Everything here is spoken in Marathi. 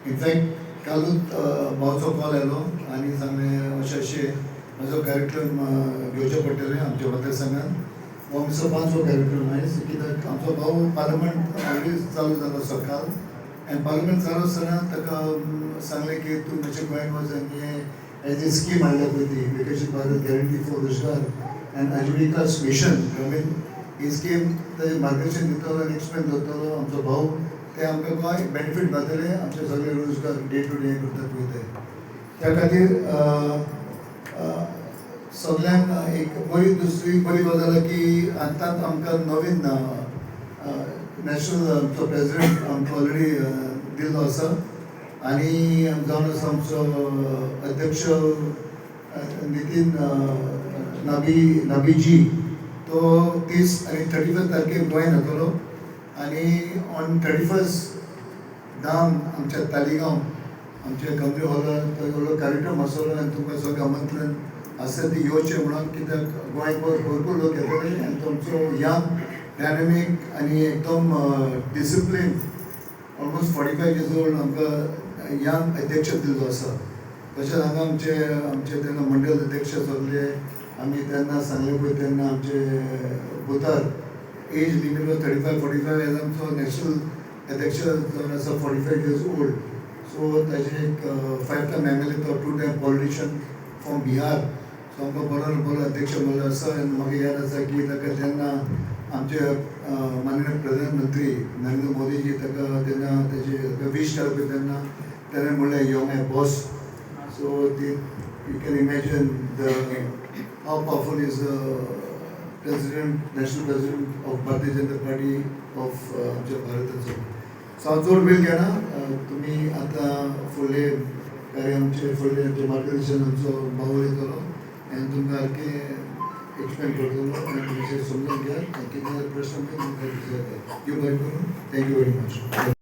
इनफॅक्ट कालूच भावचो कॉल आयलो आनी सांगलें अशें म्हजो कार्यक्रम घेवचे पडटले आमच्या मतदारसंघात. हो आमचो 5वो कार्यक्रम आयज, कित्याक आमचो भाऊ पार्लमेंट ऑलरेडी चालू जालो सकाळ. आनी पार्लमेंट चालू आसतना ताका सांगलें की तूं मातशें गोंयांत वच आनी हें एज ए स्कीम हाडल्या पळय ती विकसीत भारत गॅरंटी फॉर रोजगार एंड आजिविकास मिशन ही स्कीम तें मार्गदर्शन दितलो आनी एक्सप्लेन करतलो आमचो भाऊ. ते आमकां गोंय बेनिफीट जातले आमचे सगळे रोजगार डे टू डे करतात पळय ते. त्या खातीर सगळ्यांक एक दुसरी बरी गजाल की आतांच आमकां नवीन नॅशनल आमचो प्रेजिडेंट आमकां ऑलरेडी दिल्लो आसा आनी जावन आसा आमचो अध्यक्ष नितीन नाबीजी. तो 30 आनी 31 तारखेक गोंयांत येतलो आनी ऑन 31 धाम आमच्या तालिगांव आमच्या गांधी हॉलांत व्हडलो कार्यक्रम आसतलो आनी तुमकां सगळें आमंत्रण आसा ती येवचें म्हणून, कित्याक गोंयांत भरपूर लोक येतले आनी तुमचो यंग डायनॅमीक आनी एकदम डिसिप्लीन ऑलमोस्ट 45 years old आमकां यंग अध्यक्ष दिल्लो आसा. तशेंच हांगा आमचे तेन्ना मंडळ अध्यक्ष सगळे आमी तेन्ना सांगले पळय तेन्ना आमचे भुतार एज लिमीट वॉज 35-45 एज आमचो नॅशनल अध्यक्ष जावन आसा 45 years old. सो ताजे एक 5 time MLA तो 2 time politician from Bihar. So आमकां बरो अध्यक्ष मेळ्ळो आसा आनी म्हाका याद आसा की ताका तेन्ना आमचे माननीय प्रधानमंत्री नरेंद्र मोदीजी ताका तेन्ना ताजे वीश केलो पळय तेन्ना ताणें म्हणलें you are my boss. So you can imagine how powerful is president national president of Bharatiya Janata party of आमच्या भारताचो. सो हांव चड वेळ घेना, तुमी आतां फुडले कार्य आमचे फुडले मार्गदर्शन आमचो भाऊ येतलो आनी तुमकां सारकें एक्सप्लेन करतलो आनी तुमचे समजून घेयात. कितें प्रश्न तुमकां विचारता. देव बरें करूं. Thank you very much.